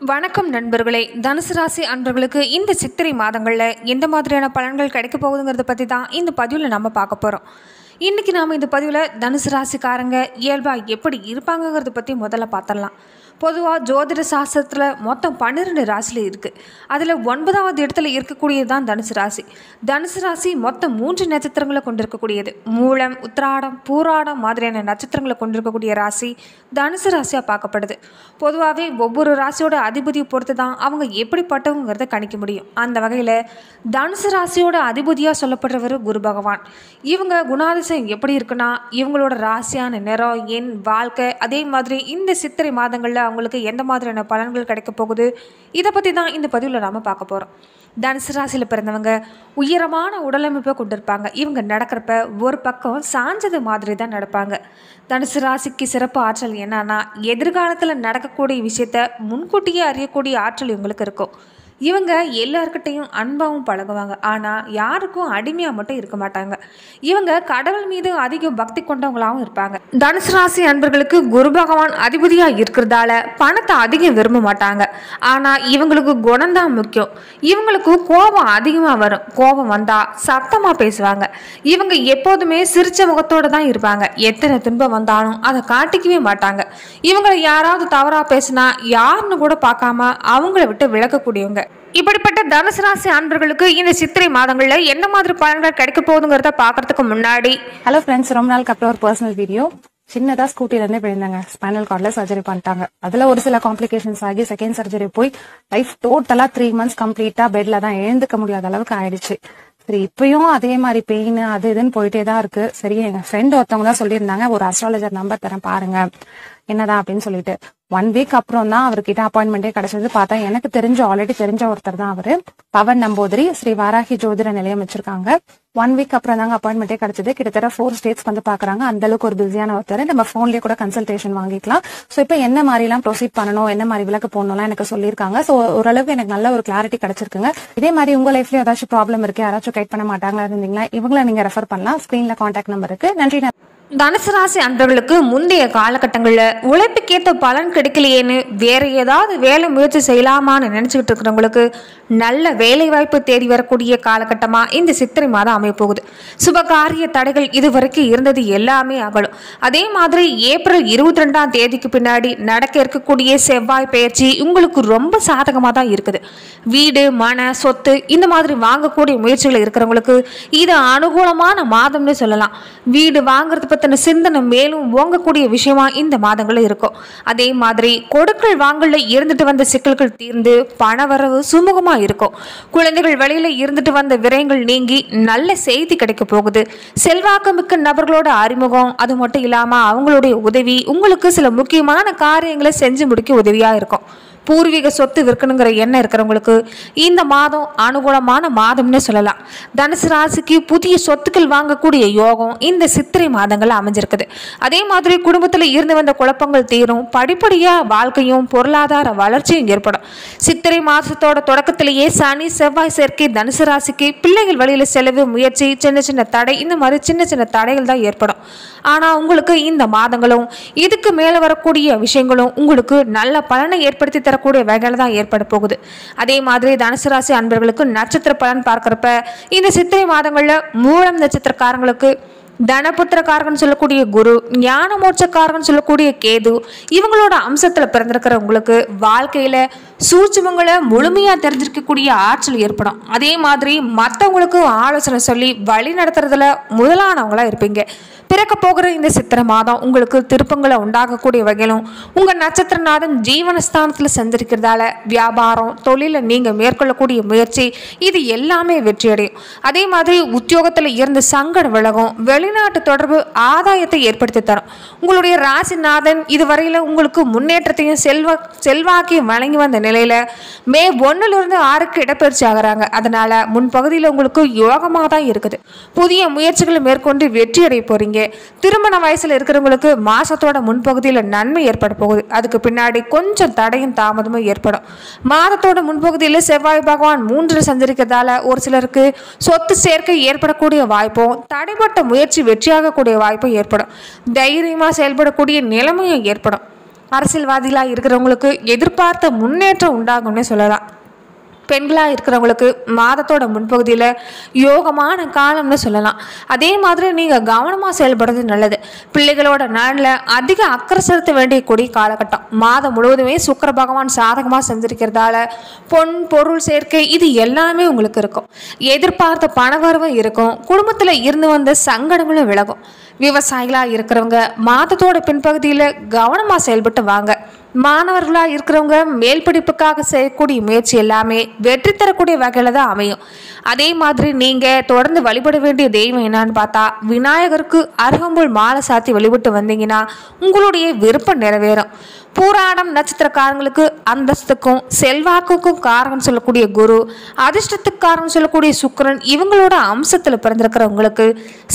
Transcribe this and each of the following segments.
வணக்கம் நண்பர்களே. தனுசு ராசி அன்பர்களுக்கு இந்த சித்திரை மாதங்களில் எந்த மாதிரியான பலன்கள் கிடைக்க போகுதுங்கிறத பற்றி தான் இந்த பதிவில் நம்ம பார்க்க போகிறோம். இன்றைக்கி நாம் இந்த பதிவில் தனுசு ராசிக்காரங்க இயல்பாக எப்படி இருப்பாங்கங்கிறத பற்றி முதல்ல பார்த்துடலாம். பொதுவாக ஜோதிட சாஸ்திரத்தில் மொத்தம் 12 ராசியில் இருக்குது. அதில் 9வது இடத்துல இருக்கக்கூடியது தான் தனுசு ராசி. தனுசு ராசி மொத்தம் 3 நட்சத்திரங்களை கொண்டிருக்கக்கூடியது. மூலம், உத்திராடம், பூராடம் மாதிரியான நட்சத்திரங்களை கொண்டிருக்கக்கூடிய ராசி தனுசு ராசியாக பார்க்கப்படுது. பொதுவாகவே ஒவ்வொரு ராசியோட அதிபதியை பொறுத்து தான் அவங்க எப்படிப்பட்டவங்கிறத கணிக்க முடியும். அந்த வகையில் தனுசு ராசியோட அதிபதியாக சொல்லப்படுறவர் குரு பகவான். இவங்க குணாதிசயம் எப்படி இருக்குன்னா, இவங்களோட ராசியான நிறம், எண், வாழ்க்கை, அதே மாதிரி இந்த சித்திரை மாதங்களில் அவங்களுக்கு எந்த மாதிரியான பலன்கள் கிடைக்க போகுது, இதை பற்றி தான் இந்த பதிவில் நாம் பார்க்க போகிறோம். தனுசு ராசியில் பிறந்தவங்க உயரமான உடலமைப்பை கொண்டிருப்பாங்க. இவங்க நடக்கிறப்ப ஒரு பக்கம் சாஞ்சது மாதிரி தான் நடப்பாங்க. தனுசு ராசிக்கு சிறப்பு ஆற்றல் என்னன்னா, எதிர்காலத்தில் நடக்கக்கூடிய விஷயத்த முன்கூட்டியே அறியக்கூடிய ஆற்றல் இவங்களுக்கு இருக்கும். இவங்க எல்லாருக்கிட்டையும் அன்பாகவும் பழகுவாங்க. ஆனால் யாருக்கும் அடிமையாக மட்டும் இருக்க மாட்டாங்க. இவங்க கடவுள் மீது அதிக பக்தி கொண்டவங்களாகவும் இருப்பாங்க. தனுசு ராசி அன்பர்களுக்கு குரு பகவான் அதிபதியாக இருக்கிறதால பணத்தை அதிகம் விரும்ப மாட்டாங்க. ஆனால் இவங்களுக்கு குணம்தான் முக்கியம். இவங்களுக்கு கோபம் அதிகமாக வரும். கோபம் வந்தால் சத்தமாக பேசுவாங்க. இவங்க எப்போதுமே சிரிச்ச முகத்தோடு தான் இருப்பாங்க. எத்தனை துன்பம் வந்தாலும் அதை காட்டிக்கவே மாட்டாங்க. இவங்களை யாராவது தவறாக பேசினா யாருன்னு கூட பார்க்காம அவங்கள விட்டு விலகக்கூடியவங்க. இப்படிப்பட்ட தனுசு ராசி அன்பர்களுக்கு இந்த சித்திரை மாதங்களில் என்ன மாதிரி பலன்கள் கிடைக்க போகுதுங்கிறத பார்க்கறதுக்கு முன்னாடி, ஹலோ ஃப்ரெண்ட்ஸ், ரொம்ப நாளுக்கு அப்புறம் ஒரு பர்சனல் வீடியோ. சின்னதா ஸ்கூட்டில இருந்தே விழுந்தாங்க. ஸ்பைனல் கார்ட்ல சர்ஜரி பண்ணிட்டாங்க. அதுல ஒரு சில காம்ப்ளிகேஷன்ஸ் ஆகி செகண்ட் சர்ஜரி போய் லைஃப் டோட்டலா 3 months கம்ப்ளீட்டா பெட்ல தான் எழுந்துக்க முடியாத அளவுக்கு ஆயிடுச்சு. சரி, இப்பயும் அதே மாதிரி பெயின் அது இதுன்னு போயிட்டே தான் இருக்கு. சரி, எங்க ஃப்ரெண்ட் ஒருத்தவங்க தான் சொல்லியிருந்தாங்க, ஒரு அஸ்ட்ராலஜர் நம்பர் தரேன் பாருங்க என்னதான் அப்படின்னு சொல்லிட்டு. 1 week அப்புறம் தான் அவர்கிட்ட அப்பாயின்மெண்டே கிடைச்சது. பார்த்தா எனக்கு ஆல்ரெடி தெரிஞ்ச ஒருத்தர் தான் அவரு. பவன் நம்பூதிரி ஸ்ரீ வாராகி ஜோதிட நிலையம் வச்சிருக்காங்க. 1 week அப்புறம் தாங்க அப்பாயின்மெண்டே கிடைச்சது. கிட்டத்தட்ட 4 states வந்து பாக்குறாங்க. அந்த அளவுக்கு ஒரு பிஸியான ஒருத்தர். நம்ம போன்லயே கூட கன்சல்டேஷன் வாங்கிக்கலாம். சோ இப்ப என்ன மாதிரி எல்லாம் ப்ரொசீட் பண்ணணும், என்ன மாதிரி விளக்கு போடணும்லாம் எனக்கு சொல்லியிருக்காங்க. சோ ஓரளவுக்கு எனக்கு நல்ல ஒரு கிளாரிட்டி கிடைச்சிருக்குங்க. இதே மாதிரி உங்க லைஃப்லயும் ஏதாச்சும் ப்ராப்ளம் இருக்கு, யாராச்சும் கைட் பண்ண மாட்டாங்களா இருந்தீங்களா, இவங்களை நீங்க ரெஃபர் பண்ணலாம். ஸ்கிரீன்ல கான்டாக்ட் நம்பர் இருக்கு. நன்றி. தனுசு ராசி அன்பர்களுக்கு முந்தைய காலகட்டங்களில் உழைப்புக்கேற்ற பலன் கிடைக்கலையேன்னு வேற ஏதாவது வேலை முயற்சி செய்யலாமான்னு நினச்சிக்கிட்டு இருக்கிறவங்களுக்கு நல்ல வேலை வாய்ப்பு தேடி வரக்கூடிய காலகட்டமாக இந்த சித்திரை மாதம் அமைய போகுது. சுபகாரிய தடைகள் இதுவரைக்கும் இருந்தது எல்லாமே அகலும். அதே மாதிரி ஏப்ரல் 22ஆம் தேதிக்கு பின்னாடி நடக்க இருக்கக்கூடிய செவ்வாய் பயிற்சி உங்களுக்கு ரொம்ப சாதகமாக தான் இருக்குது. வீடு, மன, சொத்து இந்த மாதிரி வாங்கக்கூடிய முயற்சிகள் இருக்கிறவங்களுக்கு இது அனுகூலமான மாதம்னு சொல்லலாம். வீடு வாங்குறது பற்றின சிந்தனை மேலும் ஓங்கக்கூடிய விஷயமா இந்த மாதங்களில் இருக்கும். அதே மாதிரி கொடுக்கல் வாங்கல இருந்துட்டு வந்த சிக்கல்கள் தீர்ந்து பணவரவு சுமூகமா இருக்கும். குழந்தைகள் வழியில இருந்துட்டு வந்த விரயங்கள் நீங்கி நல்ல செய்தி கிடைக்க போகுது. செல்வாக்கு மிக்க நபர்களோட அறிமுகம், அது மட்டும் இல்லாம அவங்களுடைய உதவி உங்களுக்கு சில முக்கியமான காரியங்களை செஞ்சு முடிக்க உதவியா இருக்கும். பூர்வீக சொத்து விற்கணுங்கிற எண்ணம் இருக்கிறவங்களுக்கு இந்த மாதம் அனுகூலமான மாதம்னு சொல்லலாம். தனுசு ராசிக்கு புதிய சொத்துக்கள் வாங்கக்கூடிய யோகம் இந்த சித்திரை மாதங்கள் அமைஞ்சிருக்குது. அதே மாதிரி குடும்பத்தில் இருந்து வந்த குழப்பங்கள் தீரும். படிப்படியா வாழ்க்கையும் பொருளாதார வளர்ச்சியும் ஏற்படும். சித்திரை மாதத்தோட தொடக்கத்திலேயே சனி செவ்வாய் சேர்க்கை தனுசு ராசிக்கு பிள்ளைகள் வழியில செலவு, முயற்சி, சின்ன சின்ன தடை, இந்த மாதிரி சின்ன சின்ன தடைகள் தான் ஏற்படும். ஆனா உங்களுக்கு இந்த மாதங்களும் இதுக்கு மேல வரக்கூடிய விஷயங்களும் உங்களுக்கு நல்ல பலனை ஏற்படுத்தி தரக்கூடிய வகையில தான் ஏற்பட போகுது. அதே மாதிரி தனுசு ராசி அன்பர்களுக்கு நட்சத்திர பலன் பார்க்கிறப்ப இந்த சித்திரை மாதங்கள்ல மூலம் நட்சத்திரக்காரங்களுக்கு தனபுத்திரக்காரகன் சொல்லக்கூடிய குரு, ஞான மோட்சக்காரகன் சொல்லக்கூடிய கேது, இவங்களோட அம்சத்துல பிறந்திருக்கிற உங்களுக்கு வாழ்க்கையில சூட்சுமங்களை முழுமையா தெரிஞ்சிருக்கக்கூடிய ஆற்றல் ஏற்படும். அதே மாதிரி மற்றவங்களுக்கு ஆலோசனை சொல்லி வழி நடத்துறதுல முதலானவங்களா இருப்பீங்க. பிறக்க போகிற இந்த சித்திரை மாதம் உங்களுக்கு திருப்பங்களை உண்டாகக்கூடிய வகையிலும் உங்க நட்சத்திரநாதன் ஜீவனஸ்தானத்துல சஞ்சரிக்கிறதால வியாபாரம், தொழில நீங்க மேற்கொள்ளக்கூடிய முயற்சி இது எல்லாமே வெற்றியடையும். அதே மாதிரி உத்தியோகத்துல இருந்து சங்கடம் விலகும். வெளிநாட்டு தொடர்பு ஆதாயத்தை ஏற்படுத்தி தரும். உங்களுடைய ராசிநாதன் இதுவரையில உங்களுக்கு முன்னேற்றத்தையும் செல்வாக்கையும் வழங்கி வந்த நிலையில மே 1லிருந்து 6க்கு இடப்பெயர்ச்சி ஆகிறாங்க. அதனால முன்பகுதியில் உங்களுக்கு யோகமாக தான் இருக்குது. புதிய முயற்சிகளை மேற்கொண்டு வெற்றி அடைய போறீங்க. திருமண வயசுல இருக்கிறவங்களுக்கு மாசத்தோட முன்பகுதியில் நன்மை ஏற்பட போகுது. அதுக்கு பின்னாடி கொஞ்சம் தடையும் தாமதமும் ஏற்படும். மாதத்தோட முன்பகுதியில் செவ்வாய் பகவான் 3 சஞ்சரிக்கிறதால ஒரு சிலருக்கு சொத்து சேர்க்கை ஏற்படக்கூடிய வாய்ப்பும், தடைப்பட்ட முயற்சி வெற்றியாகக்கூடிய வாய்ப்பும் ஏற்படும். தைரியமா செயல்படக்கூடிய நிலைமையும் ஏற்படும். அரசியல்வாதிகளாக இருக்கிறவங்களுக்கு எதிர்பார்த்த முன்னேற்றம் உண்டாகும்னு சொல்லலாம். பெண்களாக இருக்கிறவங்களுக்கு மாதத்தோட முன்பகுதியில் யோகமான காலம்னு சொல்லலாம். அதே மாதிரி நீங்கள் கவனமாக செயல்படுறது நல்லது. பிள்ளைகளோட நலனில் அதிக அக்கறை செலுத்த வேண்டிய காலகட்டம். மாதம் முழுவதுமே சுக்கிர பகவான் சாதகமாக செஞ்சிருக்கிறதால பொன் பொருள் சேர்க்கை இது எல்லாமே உங்களுக்கு இருக்கும். எதிர்பார்த்த பணவரவும் இருக்கும். குடும்பத்தில் இருந்து வந்த சங்கடங்களும் விலகும். விவசாயிகளாக இருக்கிறவங்க மாதத்தோட பின்பகுதியில் கவனமாக செயல்பட்டு வாங்க. மாணவர்களாக இருக்கிறவங்க மேல் படிப்புக்காக செய்யக்கூடிய முயற்சி எல்லாமே வெற்றி தரக்கூடிய வகையில் தான் அமையும். அதே மாதிரி நீங்கள் தொடர்ந்து வழிபட வேண்டிய தெய்வம் என்னன்னு பார்த்தா விநாயகருக்கு அருகம்புல் மாலை சாத்தி வழிபட்டு வந்தீங்கன்னா உங்களுடைய விருப்பம் நிறைவேறும். பூராடம் நட்சத்திரக்காரங்களுக்கு அந்தஸ்துக்கும் செல்வாக்குக்கும் காரணம் சொல்லக்கூடிய குரு, அதிர்ஷ்டத்துக்கு காரணம் சொல்லக்கூடிய சுக்கிரன், இவங்களோட அம்சத்தில் பிறந்திருக்கிறவங்களுக்கு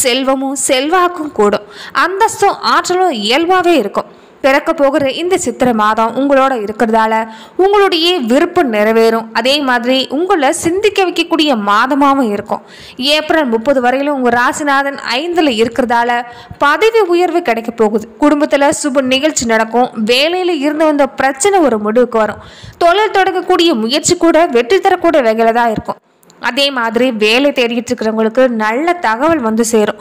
செல்வமும் செல்வாக்கும் கூடும். அந்தஸ்தும் ஆற்றலும் இயல்பாகவே இருக்கும். பிறக்க போகிற இந்த சித்திரை மாதம் உங்களோட இருக்கிறதால உங்களுடைய விருப்பம் நிறைவேறும். அதே மாதிரி உங்களை சிந்திக்க வைக்கக்கூடிய மாதமாகவும் இருக்கும். ஏப்ரல் 30 வரையிலும் உங்கள் ராசிநாதன் 5ல் இருக்கிறதால பதவி உயர்வு கிடைக்க போகுது. குடும்பத்தில் சுப நிகழ்ச்சி நடக்கும். வேலையில் இருந்து வந்த பிரச்சனை ஒரு முடிவுக்கு வரும். தொழில் தொடங்கக்கூடிய முயற்சி கூட வெற்றி தரக்கூடிய வகையில் தான் இருக்கும். அதே மாதிரி வேலை தேடிட்டு இருக்கிறவங்களுக்கு நல்ல தகவல் வந்து சேரும்.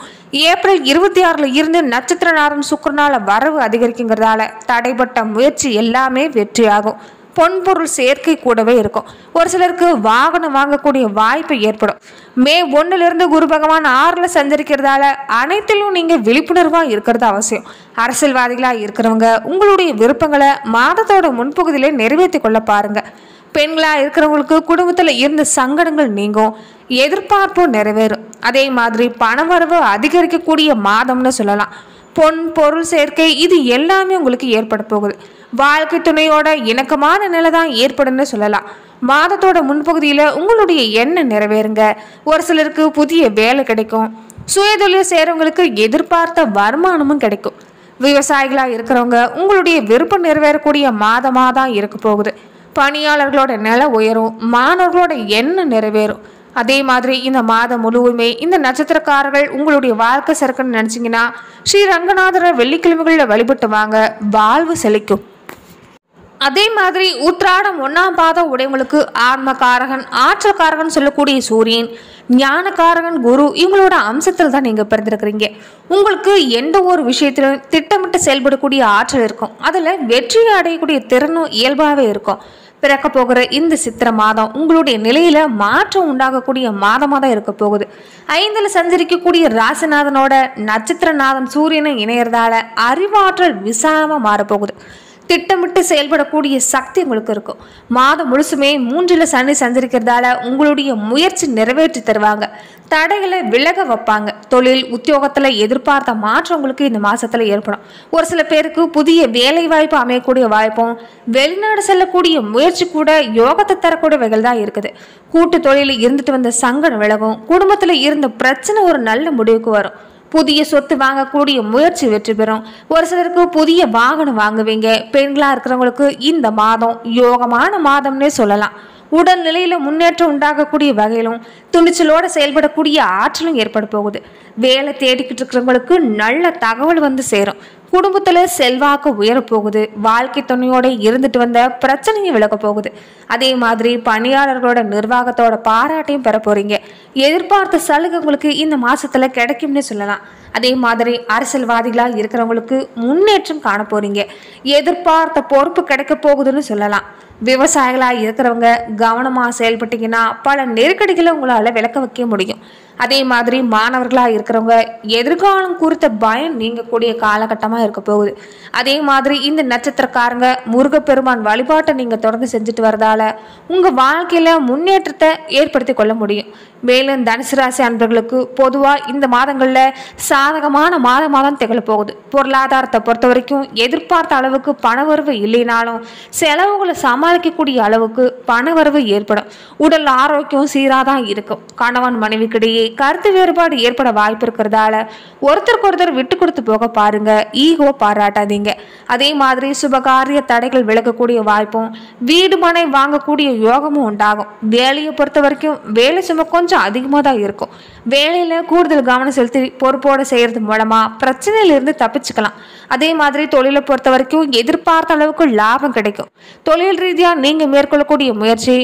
ஏப்ரல் 26 இருந்து நட்சத்திரநாதன் சுக்கிரனால வரவு அதிகரிக்குங்கிறதால தடைப்பட்ட முயற்சி எல்லாமே வெற்றியாகும். பொன்பொருள் சேர்க்கை கூடவே இருக்கும். ஒரு சிலருக்கு வாகனம் வாங்கக்கூடிய வாய்ப்பு ஏற்படும். மே 1 குரு பகவான் 6ல் சஞ்சரிக்கிறதால அனைத்திலும் நீங்கள் விழிப்புணர்வாக இருக்கிறது அவசியம். அரசியல்வாதிகளாக இருக்கிறவங்க உங்களுடைய விருப்பங்களை மாதத்தோட முன்பகுதியிலே நிறைவேற்றி கொள்ள பாருங்க. பெண்களாக இருக்கிறவங்களுக்கு குடும்பத்தில் இருந்த சங்கடங்கள் நீங்கும். எதிர்பார்ப்பும் நிறைவேறும். அதே மாதிரி பணவரவு அதிகரிக்கக்கூடிய மாதம்னு சொல்லலாம். பொன் பொருள் சேர்க்கை இது எல்லாமே உங்களுக்கு ஏற்பட போகுது. வாழ்க்கை துணையோட இணக்கமான நிலை தான் ஏற்படும்னு சொல்லலாம். மாதத்தோட முன்பகுதியில் உங்களுடைய எண்ணம் நிறைவேறுங்க. ஒரு சிலருக்கு புதிய வேலை கிடைக்கும். சுயதொழில் செய்கிறவங்களுக்கு எதிர்பார்த்த வருமானமும் கிடைக்கும். விவசாயிகளாக இருக்கிறவங்க உங்களுடைய விருப்பம் நிறைவேறக்கூடிய மாதமாக தான் இருக்க போகுது. பணியாளர்களோட நிலை உயரும். மாணவர்களோட எண்ணம் நிறைவேறும். அதே மாதிரி இந்த மாதம் முழுவதுமே இந்த நட்சத்திரக்காரர்கள் உங்களுடைய வாழ்க்கை சிறக்குன்னு நினச்சிங்கன்னா ஸ்ரீ ரங்கநாதரை வெள்ளிக்கிழமைகளில் வழிபட்டு வாங்க. வாழ்வு செழிக்கும். அதே மாதிரி உத்திராடம் 1ஆம் பாதம் உடையவங்களுக்கு ஆன்மகாரகன் ஆற்றல்காரகன் சொல்லக்கூடிய சூரியன், ஞானக்காரகன் குரு, இவங்களோட அம்சத்தில் தான் நீங்கள் பிறந்திருக்கிறீங்க. உங்களுக்கு எந்த ஒரு விஷயத்திலும் திட்டமிட்டு செயல்படக்கூடிய ஆற்றல் இருக்கும். அதில் வெற்றி அடையக்கூடிய திறனும் இயல்பாகவே இருக்கும். பிறக்க போகிற இந்த சித்திரை மாதம் உங்களுடைய நிலையில மாற்றம் உண்டாகக்கூடிய மாதமாக தான் இருக்க போகுது. 5ல் சஞ்சரிக்கக்கூடிய ராசிநாதனோட நட்சத்திரநாதன் சூரியனை இணையறதால அறிவாற்றல் விசாலமாக மாறப்போகுது. திட்டமிட்டு செயல்படக்கூடிய சக்தி உங்களுக்கு இருக்கும். மாதம் முழுசுமே 3ல் சனி சஞ்சரிக்கிறதால உங்களுடைய முயற்சி நிறைவேற்றி தருவாங்க. தடைகளை விலக வைப்பாங்க. தொழில் உத்தியோகத்தில் எதிர்பார்த்த மாற்றம் உங்களுக்கு இந்த மாசத்துல ஏற்படும். ஒரு சில பேருக்கு புதிய வேலை வாய்ப்பு அமையக்கூடிய வாய்ப்பும், வெளிநாடு செல்லக்கூடிய முயற்சி கூட யோகத்தை தரக்கூடிய வகையில் தான் இருக்குது. கூட்டு தொழிலில் இருந்துட்டு வந்த சங்கடம் விலகும். குடும்பத்தில் இருந்த பிரச்சனை ஒரு நல்ல முடிவுக்கு வரும். புதிய சொத்து வாங்கக்கூடிய முயற்சி வெற்றி பெறும். ஒரு சிலருக்கு புதிய வாகனம் வாங்குவீங்க. பெண்களாக இருக்கிறவங்களுக்கு இந்த மாதம் யோகமான மாதம்னே சொல்லலாம். உடல்நிலையில முன்னேற்றம் உண்டாகக்கூடிய வகையிலும் துணிச்சலோட செயல்படக்கூடிய ஆற்றலும் ஏற்பட போகுது. வேலை தேடிக்கிட்டு இருக்கிறவங்களுக்கு நல்ல தகவல் வந்து சேரும். குடும்பத்துல செல்வாக்கு உயரப்போகுது. வாழ்க்கை துணையோட இருந்துட்டு வந்த பிரச்சனையும் விலக போகுது. அதே மாதிரி பணியாளர்களோட நிர்வாகத்தோட பாராட்டையும் பெற போறீங்க. எதிர்பார்த்த சலுகை உங்களுக்கு இந்த மாசத்துல கிடைக்கும்னு சொல்லலாம். அதே மாதிரி அரசியல்வாதிகளாக இருக்கிறவங்களுக்கு முன்னேற்றம் காண போறீங்க. எதிர்பார்த்த பொறுப்பு கிடைக்க போகுதுன்னு சொல்லலாம். விவசாயிகளாக இருக்கிறவங்க கவனமாக செயல்பட்டீங்கன்னா பல நெருக்கடிகளை உங்களால் விளக்க வைக்க முடியும். அதே மாதிரி மாணவர்களாக இருக்கிறவங்க எதிர்காலம் குறித்த பயம் நீங்கக்கூடிய காலகட்டமாக இருக்க போகுது. அதே மாதிரி இந்த நட்சத்திரக்காரங்க முருகப்பெருமான் வழிபாட்டை நீங்கள் தொடர்ந்து செஞ்சுட்டு வரதால உங்கள் வாழ்க்கையில் முன்னேற்றத்தை ஏற்படுத்தி கொள்ள முடியும். மேலும் தனுசு ராசி அன்பர்களுக்கு பொதுவாக இந்த மாதங்களில் சாதகமான மாதமாக தான் திகழப்போகுது. பொருளாதாரத்தை பொறுத்த வரைக்கும் எதிர்பார்த்த அளவுக்கு பணவரவு இல்லைனாலும் செலவுகளை சமாளிக்கக்கூடிய அளவுக்கு பணவரவு ஏற்படும். உடல் ஆரோக்கியம் சீராக தான் இருக்கும். கணவன் மனைவிக்கிடையே கருத்து வேறுபாடு ஏற்பட வாய்ப்பு இருக்கிறதால ஒருத்தருக்கு ஒருத்தர் விட்டு கொடுத்து போக பாருங்க. ஈகோ பாராட்டாதீங்க. அதே மாதிரி சுபகாரிய தடைகள் விலகக்கூடிய வாய்ப்பும், வீடு மனை வாங்கக்கூடிய யோகமும் உண்டாகும். வேலையை பொறுத்த வரைக்கும் வேலை சும்மா கொஞ்சம் அதிகமாக தான் இருக்கும். வேலையில கூடுதல் கவனம் செலுத்தி பொறுப்போடு செய்யறது மூலமா பிரச்சனையிலிருந்து தப்பிச்சுக்கலாம். அதே மாதிரி தொழிலை பொறுத்த வரைக்கும் எதிர்பார்த்த அளவுக்கு லாபம் கிடைக்கும். தொழில் ரீதியாக நீங்கள் மேற்கொள்ளக்கூடிய முயற்சி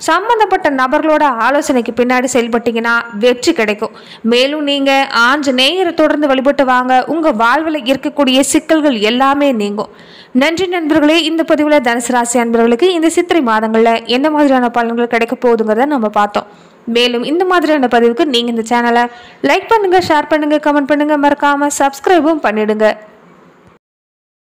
சம்பந்தப்பட்ட நபர்களோட ஆலோசனைக்கு பின்னாடி செயல்பட்டீங்கன்னா வெற்றி கிடைக்கும். மேலும் நீங்கள் ஆஞ்சநேயரை தொடர்ந்து வழிபட்டு வாங்க, உங்கள் வாழ்வில் இருக்கக்கூடிய சிக்கல்கள் எல்லாமே நீங்கும். நன்றி நண்பர்களே. இந்த பதிவில் தனுசு ராசி அன்பர்களுக்கு இந்த சித்திரை மாதங்களில் என்ன மாதிரியான பலன்கள் கிடைக்க போகுதுங்கிறத நம்ம பார்த்தோம். மேலும் இந்த மாதிரியான பதிவுக்கு நீங்கள் இந்த சேனலை லைக் பண்ணுங்கள், ஷேர் பண்ணுங்கள், கமெண்ட் பண்ணுங்கள், மறக்காமல் சப்ஸ்கிரைபும் பண்ணிடுங்க.